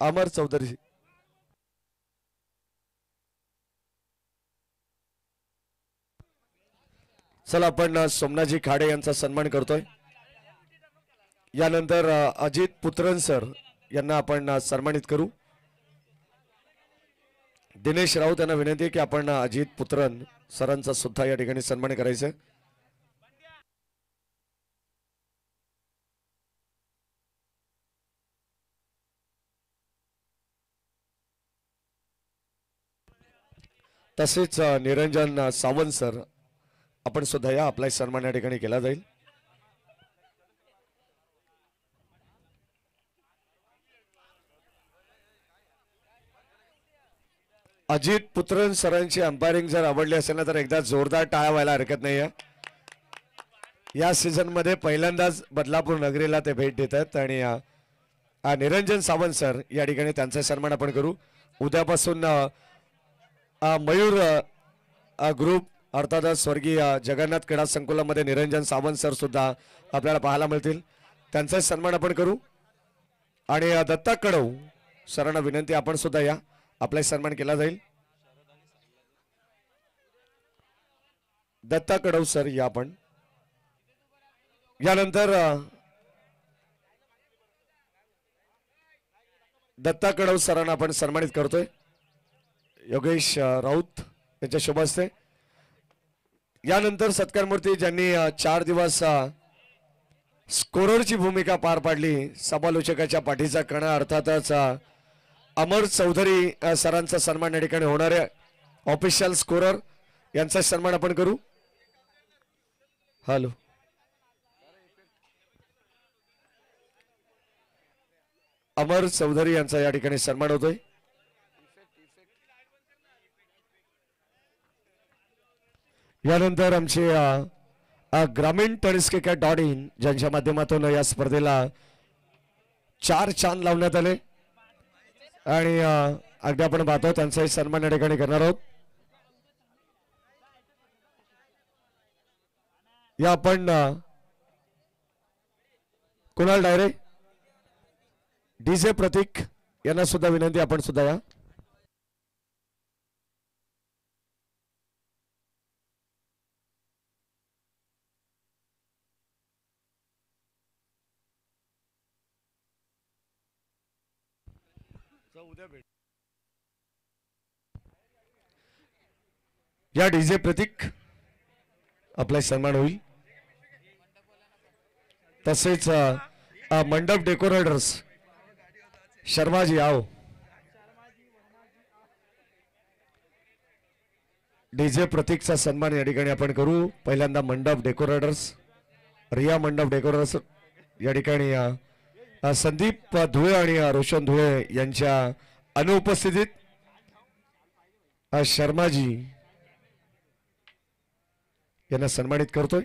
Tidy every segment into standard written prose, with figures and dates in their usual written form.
अमर चौधरी. चला आपण सोमनाथजी खाडे यांचा सन्मान करतोय. यानंतर अजित पुत्रन सर यांना आपण सन्मानित करू. दिनेश राऊत यांना विनंती आहे की आपण अजित पुत्रन सरांचा सुद्धा या ठिकाणी सन्मान करायचं. तसेच निरंजन सावंत सर आपण सुद्धा या, आपला सन्मान या ठिकाणी केला जाईल. अजित पुत्रन सरांची अंपायरिंग जर आवडली असेल ना तर एकदा जोरदार टाळ्या व्हायला हरकत नाही आहे. या सीझन मध्ये पहिल्यांदाच बदलापूर नगरीला ते भेट देत आहेत आणि निरंजन सावंत सर या ठिकाणी त्यांचा सन्मान आपण करू. उद्यापासून मयूर ग्रुप अर्थातच स्वर्गीय जगन्नाथ क्रीडा संकुलामध्ये निरंजन सावंत सर सुद्धा आपल्याला पाहायला मिळतील. त्यांचा सन्मान आपण करू. आणि दत्ता कडव सरांना विनंती आपण सुद्धा या, आपला सन्मान केला जाईल. दत्ता कडव सर या आपण. यानंतर दत्ता कडव सरांना आपण सन्मानित करतोय. योगेश राऊत यांच्या शुभ हस्ते. यानंतर सत्कार मूर्ती ज्यांनी 4 दिवस स्कोररची भूमिका पार पाडली, समालोचकाच्या पाठीचा कणा अर्थातच अमर चौधरी सरांचा सन्मान या ठिकाणी होणार आहे. ऑफिशियल स्कोरर यांचा सन्मान आपण करू. हॅलो, अमर चौधरी यांचा या ठिकाणी सन्मान होतोय. यानंतर आमचे ग्रामीण .in ज्यांच्या माध्यमातून या स्पर्धेला 4 चांद लावण्यात आले आणि अगदी आपण पाहतो त्यांचाही सन्मान या ठिकाणी करणार आहोत. या आपण कुणाल डायरे, डीजे प्रतीक यांना सुद्धा विनंती आपण सुद्धा या. या डीजे प्रतीक आपला सन्मान होईल. तसेच मंडप डेकोरेटर्स शर्माजी आओ. डीजे प्रतीकचा सन्मान या ठिकाणी आपण करू. पहिल्यांदा मंडप डेकोरेटर्स, रिया मंडप डेकोरेटर्स या ठिकाणी संदीप धुळे आणि रोशन धुळे यांच्या अनुपस्थितीत शर्माजी यांना सन्मानित करतोय.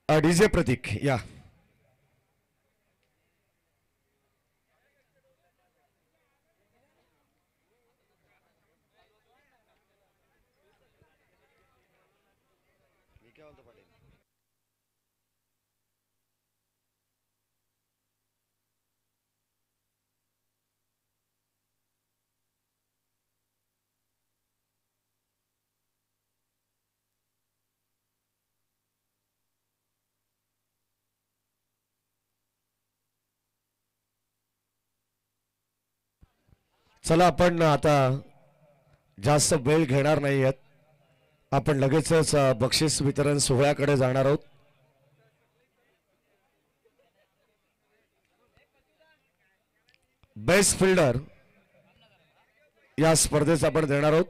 डीजे प्रतीक या. चला आपण आता जास्त वेळ घेणार नाही आहेत. आपण लगेचच बक्षीस वितरण सोहळ्याकडे जाणार आहोत. बेस्ट फिल्डर या स्पर्धेचा आपण देणार आहोत.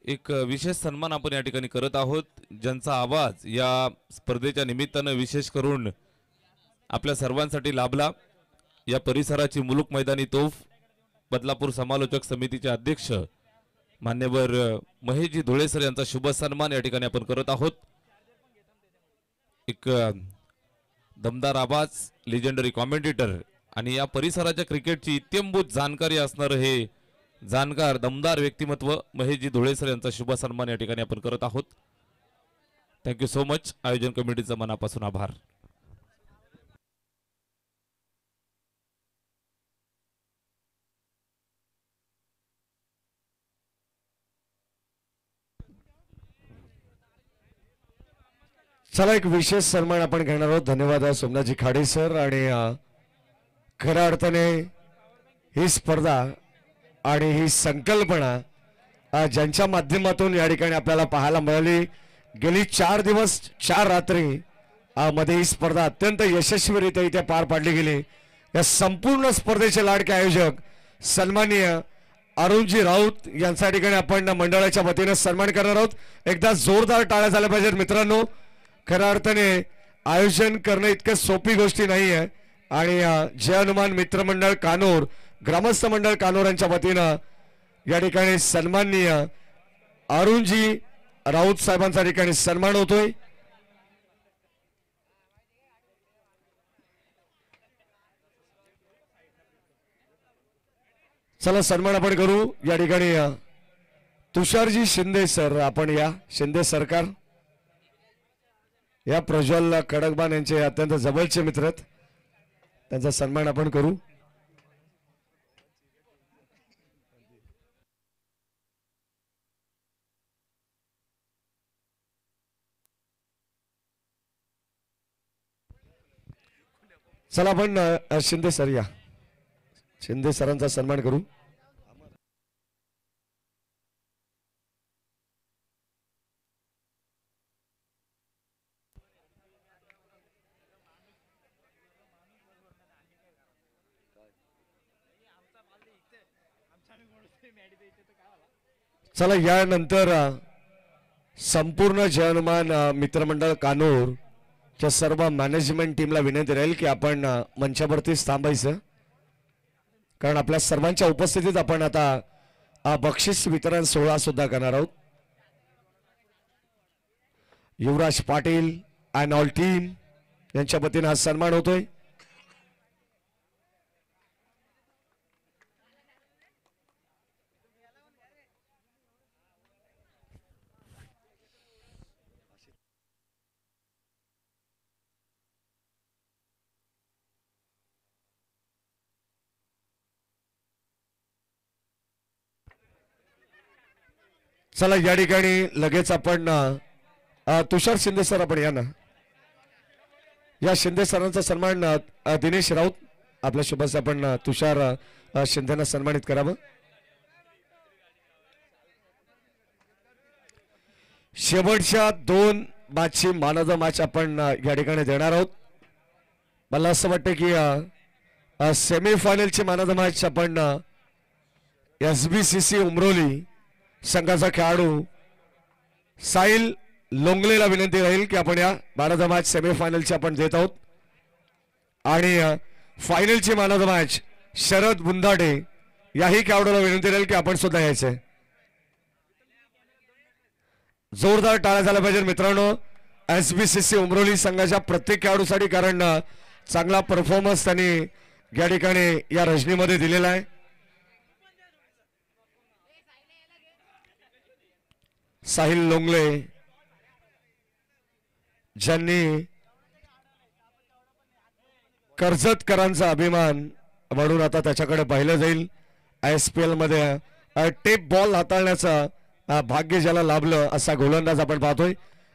एक विशेष सन्मान आपण या ठिकाणी करत आहोत, ज्यांचा आवाज या स्पर्धेच्या निमित्तानं विशेष करून आपल्या सर्वांसाठी लाभला। या परिसराची मुलुक मैदानी तोफ बदलापूर समालोचक समितीचे अध्यक्ष मान्यवर महेशजी धुळेसर यांचा शुभ सन्मान या ठिकाणी आपण करत आहोत। एक दमदार आवाज, लेजेंडरी कॉमेंटेटर आणि या परिसराच्या क्रिकेटची इत्यंभूत जाणकारी असणार हे जाणकार दमदार व्यक्तिमत्व महेशजी धुळेसर यांचा शुभ सन्मान या ठिकाणी आपण करत आहोत। Thank you so much. आयोजन कमिटीचा मनापासून आभार। चला एक विशेष सन्मान आपण घेणार आहोत। धन्यवाद सोमनाथजी खाडे सर। आणि खऱ्या अर्थाने ही स्पर्धा आणि ही संकल्पना ज्यांच्या माध्यमातून या ठिकाणी आपल्याला पाहायला मिळाली, गेली 4 दिवस 4 रात्री मध्ये ही स्पर्धा अत्यंत यशस्वीरित्या इथे पार पाडली गेली। या संपूर्ण स्पर्धेचे लाडके आयोजक सन्माननीय अरुणजी राऊत यांच्या ठिकाणी आपण मंडळाच्या वतीने सन्मान करणार आहोत। एकदा जोरदार टाळ्या झाल्या पाहिजेत मित्रांनो। खऱ्या अर्थाने आयोजन करणं इतकं सोपी गोष्टी नाही आहे आणि जय हनुमान मित्रमंडळ कानोर, ग्रामस्थ मंडळ कानोर यांच्या वतीनं या ठिकाणी सन्माननीय अरुणजी राऊत साहेबांचा ठिकाणी सन्मान होतोय। चला सन्मान आपण करू। या ठिकाणी तुषारजी शिंदे सर, आपण या शिंदे सरकार या प्रज्वल खडकबान यांचे अत्यंत जवळचे मित्र आहेत, त्यांचा सन्मान आपण करू। चला आपण शिंदे सर या, शिंदे सरांचा सन्मान करू। चला यानंतर संपूर्ण जय हनुमान मित्रमंडळ कानोर च्या सर्व मॅनेजमेंट टीमला विनंती राहील की आपण मंचावरती थांबायचं, कारण आपल्या सर्वांच्या उपस्थितीत आपण आता बक्षीस वितरण सोहळा सुद्धा करणार आहोत। युवराज पाटील अँड ऑल टीम यांच्या वतीने हा सन्मान होतोय। चला या ठिकाणी लगेच आपण तुषार शिंदे सर, आपण या ना, या शिंदे सरांचा सन्मान दिनेश राऊत आपल्या शुभेच्छा आपण तुषार शिंदेना सन्मानित करावं। शेवटच्या 2 मॅचची मॅन ऑफ द मॅच आपण या ठिकाणी देणार आहोत। मला असं वाटतं की सेमीफायनलची मॅन ऑफ द मॅच आपण SBCC उमरोली संघाचा खेळाडू साहिल लोंगलेला विनंती राहील की आपण या मॅन ऑफ द मॅच सेमीफायनलची आपण देत आहोत। आणि फायनलची man of the match Sharad Bundade याही खेळाडूला विनंती राहील की आपण सुद्धा यायचे। जोरदार टाळ्या झाल्या पाहिजे मित्रांनो SBCC उमरोली संघाच्या प्रत्येक खेळाडूसाठी, कारण चांगला परफॉर्मन्स त्यांनी या ठिकाणी या रजनीमध्ये दिलेला आहे। साहिल लोंगले ज्यांनी कर्जतकरांचा अभिमान म्हणून आता त्याच्याकडे पाहिलं जाईल। ISPL मध्ये टेप बॉल हाताळण्याचं भाग्य ज्याला लाभलं असा गोलंदाज आपण पाहतोय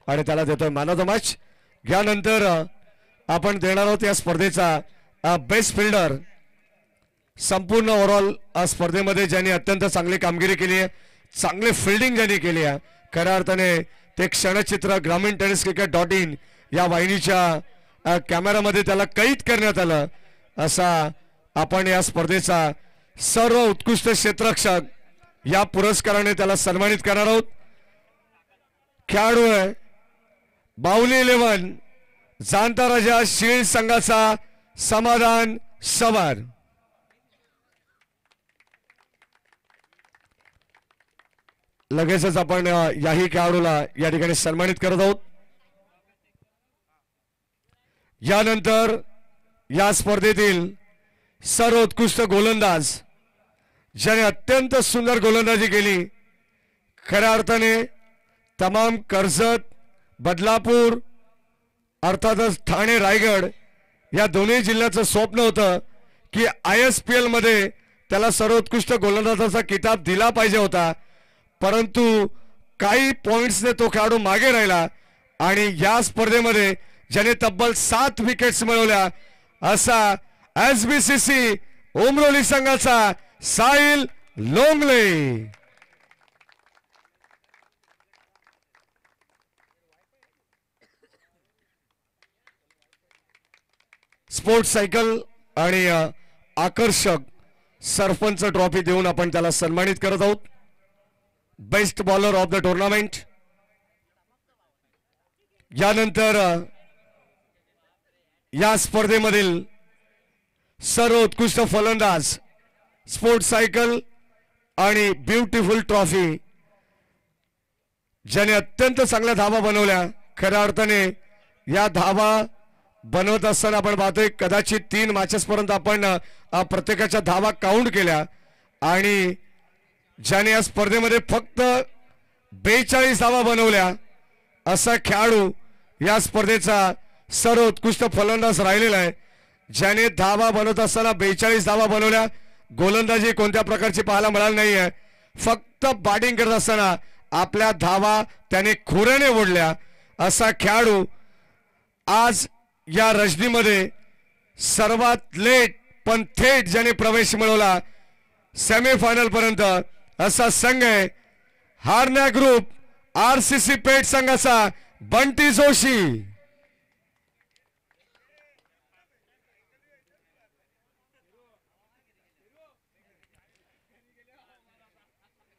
आणि त्याला देतोय मॅन ऑफ द मॅच। यानंतर आपण देणार आहोत या स्पर्धेचा बेस्ट फिल्डर। संपूर्ण ओव्हरऑल स्पर्धेमध्ये ज्यांनी अत्यंत चांगली कामगिरी केली आहे, चांगली फिल्डिंग ज्यांनी केली आहे, खऱ्या अर्थाने ते क्षणचित्र ग्रामीण टेनिस क्रिकेट.in या वाहिनीच्या कॅमेरामध्ये त्याला कैद करण्यात आलं। असा आपण या स्पर्धेचा सर्व उत्कृष्ट क्षेत्ररक्षक या पुरस्काराने त्याला सन्मानित करणार आहोत. खेळाडू आहे बाहुली 11 जाणता राजा शीळ संघाचा समाधान सवार. लगेचच आपण याही खेळाडूला या ठिकाणी सन्मानित करत आहोत. यानंतर या स्पर्धेतील सर्वोत्कृष्ट गोलंदाज ज्याने अत्यंत सुंदर गोलंदाजी केली, खऱ्या अर्थाने तमाम कर्जत, बदलापूर, अर्थातच ठाणे, रायगड या दोन्ही जिल्ह्याचं स्वप्न होतं की ISPL मध्ये त्याला सर्वोत्कृष्ट गोलंदाजाचा किताब दिला पाहिजे होता, परंतु काही पॉइंट्सने तो खेळाडू मागे राहिला आणि या स्पर्धेमध्ये ज्याने तब्बल 7 विकेट्स मिळवल्या असा SBCC उमरोली संघाचा साहिल लोंगले. स्पोर्ट्स सायकल आणि आकर्षक सरपंच ट्रॉफी देऊन आपण त्याला सन्मानित करत आहोत. Best bowler of the tournament. यानंतर या स्पर्धेमधील सर्वोत्कृष्ट फलंदाज स्पोर्ट्स सायकल आणि ब्युटिफुल ट्रॉफी ज्याने अत्यंत चांगल्या धावा बनवल्या. खऱ्या अर्थाने या धावा बनवत असताना आपण पाहतोय कदाचित 3 मॅचेस पर्यंत आपण प्रत्येकाच्या धावा काउंट केल्या आणि ज्याने या स्पर्धेमध्ये फक्त 42 धावा बनवल्या असा खेळाडू या स्पर्धेचा सर्वोत्कृष्ट फलंदाज राहिलेला आहे. ज्याने धावा बनवत असताना 42 धावा बनवल्या. गोलंदाजी कोणत्या प्रकारची पाहायला मिळाली नाहीये. फक्त बॅटिंग करत असताना आपल्या धावा त्याने खोऱ्याने ओढल्या असा खेळाडू आज या रजनीमध्ये सर्वात लेट पण थेट ज्याने प्रवेश मिळवला सेमीफायनल पर्यंत असा संघ आहे हारण्या ग्रुप RCC पेठ संघाचा बंटी जोशी.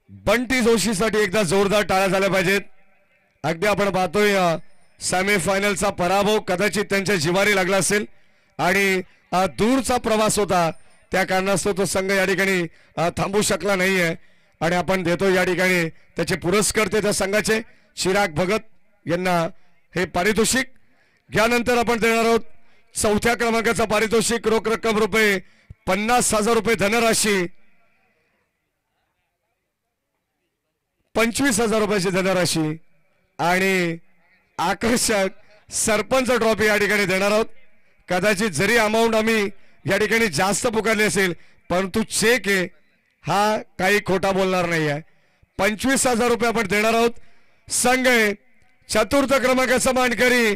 बंटी जोशीसाठी एकदा जोरदार टाळ्या झाल्या पाहिजेत. अगदी आपण पाहतोय सेमीफायनलचा पराभव कदाचित त्यांच्या जिवारी लागला असेल आणि दूरचा प्रवास होता, त्या कारणास्तव तो संघ या ठिकाणी थांबू शकला नाहीये आणि आपण देतो या ठिकाणी त्याचे पुरस्कर्ते त्या संघाचे चिराग भगत यांना हे पारितोषिक. यानंतर आपण देणार आहोत 4थ्या क्रमांकाचा पारितोषिक रोख रक्कम रुपये 50,000 रुपये धनराशी, 25,000 रुपयाची धनराशी आणि आकर्षक सरपंच ट्रॉफी या ठिकाणी देणार आहोत. कदाचित जरी अमाऊंट आम्ही या ठिकाणी जास्त पुकारली असेल परंतु चेक आहे हा काही खोटा बोलणार नाही आहे. 25,000 रुपये आपण देणार आहोत. संघ आहे 4th क्रमांकाचा मानकरी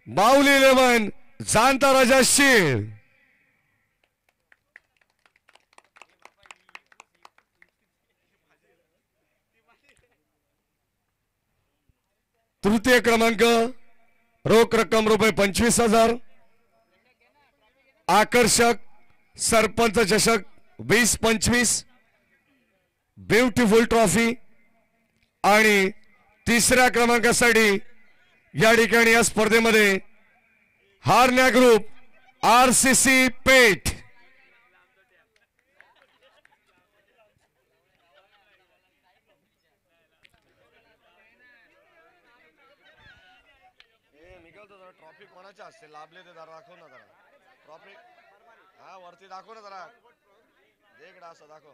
बाहुली 11 जाणता राजा शीळ. तृतीय क्रमांक रोख रक्कम रुपये 25,000. आकर्षक सरपंच चषक 20-25 ब्युटिफुल ट्रॉफी आणि 3ऱ्या क्रमांकासाठी या ठिकाणी या स्पर्धेमध्ये हारण्या ग्रुप RCC पेठ. ट्रॉफी कोणाच्या असते लाभले ते जरा दाखव ना, जरा ट्रॉफी हा वरती दाखव ना, जरा देकडा असं दाखव.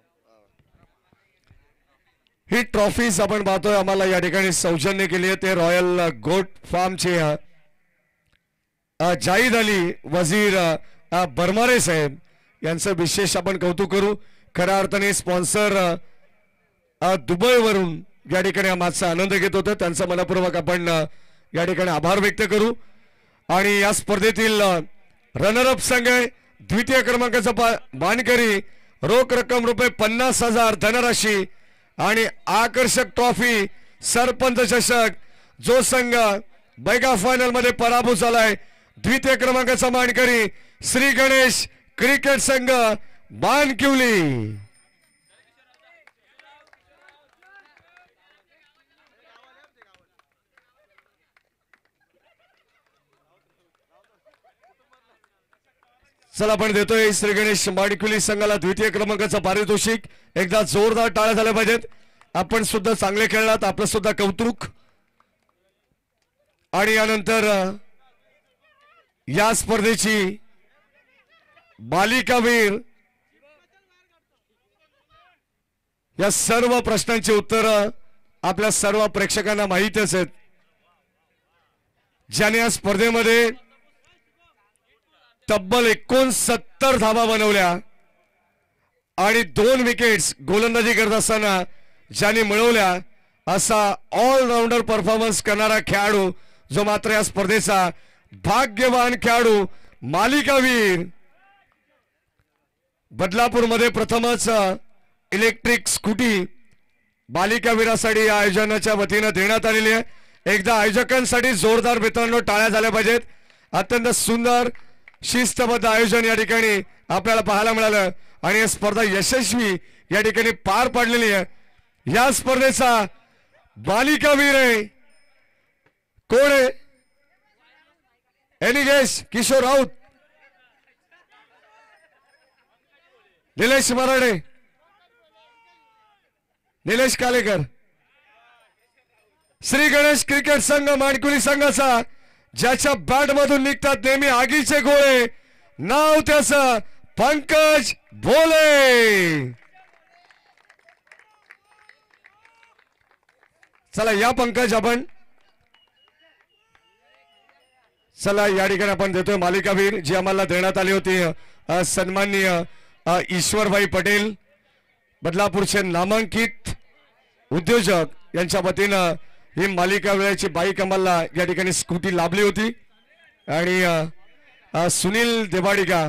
ही ट्रॉफीज आपण पाहतोय आम्हाला या ठिकाणी सौजन्य केली आहे ते रॉयल गोट फार्मचे जाहिद अली वजीर बरमारे साहेब यांचं विशेष आपण कौतुक करू. खऱ्या अर्थाने स्पॉन्सर दुबईवरून या ठिकाणी हा मॅचचा आनंद घेत होतं, त्यांचा मनपूर्वक आपण या ठिकाणी आभार व्यक्त करू. आणि या स्पर्धेतील रनरअप संघ द्वितीय क्रमांकाचा मानकरी रोख रक्कम रुपये 50,000 धनराशी आणि आकर्षक ट्रॉफी सरपंच चषक. जो संघ बैगा फायनल मध्ये पराभूत झालाय द्वितीय क्रमांकाचा मानकरी श्री गणेश क्रिकेट संघ बानकिवली. चला आपण देतोय श्री गणेश माणिकुली संघाला द्वितीय क्रमांकाचं पारितोषिक. एकदा जोरदार टाळ्या झाल्या पाहिजेत. आपण सुद्धा चांगले खेळलात, आपलं सुद्धा कौतुक. आणि यानंतर या स्पर्धेची मालिकावीर या सर्व प्रश्नांची उत्तर आपल्या सर्व प्रेक्षकांना माहितीच आहेत. ज्याने या स्पर्धेमध्ये तब्बल 69 धावा बनवल्या आणि 2 विकेट्स गोलंदाजी करत असताना ज्यांनी मिळवल्या, असा ऑलराऊंडर परफॉर्मन्स करणारा खेळाडू, जो मात्र या स्पर्धेचा भाग्यवान खेळाडू, मालिकावीर. बदलापूरमध्ये प्रथमच इलेक्ट्रिक स्कूटी मालिकावीरासाठी या आयोजनाच्या वतीनं देण्यात आलेली आहे. एकदा आयोजकांसाठी जोरदार मित्रांनो टाळ्या झाल्या पाहिजेत. अत्यंत सुंदर शिस्तबद्ध आयोजन या ठिकाणी आपल्याला पाहायला मिळालं आणि ही स्पर्धा यशस्वी या ठिकाणी पार पडलेली आहे. या स्पर्धेचा मालिकावीर आहे कोण आहे? Any guess? Kishore Raut, Nilesh Marathe, Nilesh Kalekar. Shri Ganesh cricket संघ माणकुली संघाचा, ज्याच्या बॅट मधून निघतात नेहमी आगीचे गोळे, नाव त्याचं पंकज भोले. चला या पंकज आपण, चला या ठिकाणी आपण देतोय मालिकावीर, जी आम्हाला देण्यात आली होती सन्माननीय ईश्वरभाई पटेल, बदलापूरचे नामांकित उद्योजक यांच्या वतीनं ही मालिकावीराची बाईक आम्हाला या ठिकाणी स्कूटी लाभली होती. आणि सुनील देवाडिका,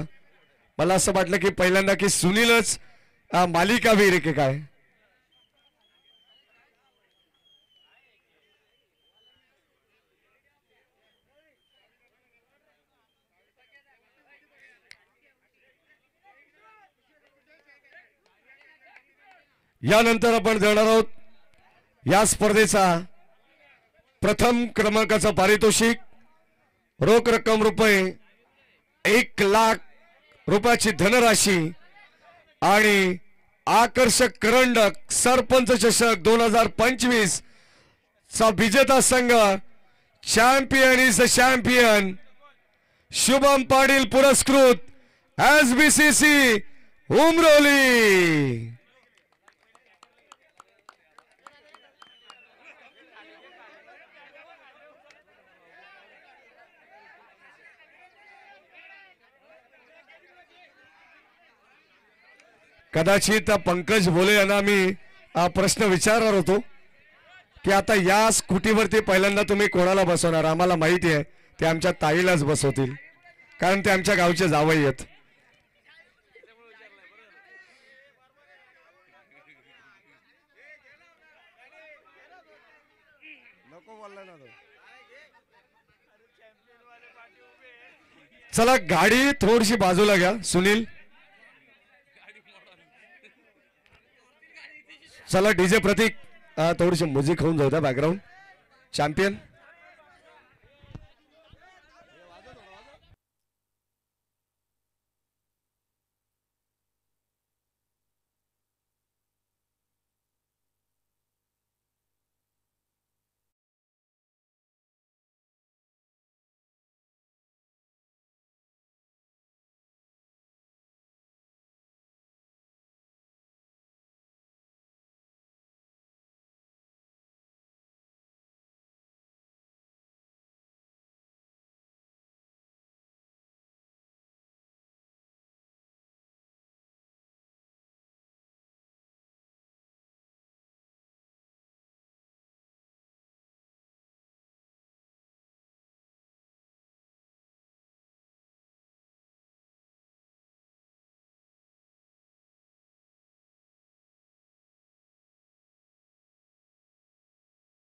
मला असं वाटलं की पहिल्यांदा की सुनीलच मालिकावीर की काय. यानंतर आपण देणार आहोत या स्पर्धेचा प्रथम क्रमांकाचं पारितोषिक. रोख रक्कम रुपये 1,00,000 रुपयाची धनराशी आणि आकर्षक करंडक सरपंच चषक 2025 चा विजेता संघ, champion is the champion, Shubham Patil पुरस्कृत SBCC उमरोली. कदाचित पंकज भोले यांना मी प्रश्न विचारणार होतो की आता या स्कूटीवरती पहिल्यांदा तुम्ही कोणाला बसवणार. आम्हाला माहिती आहे ते आमच्या ताईलाच बसवतील, कारण ते आमच्या गावचे जावई आहेत. चला गाडी थोडीशी बाजूला घ्या सुनील. चला डीजे प्रतीक, थोडीशी म्युझिक होऊन जाऊ द्या बॅकग्राऊंड. चॅम्पियन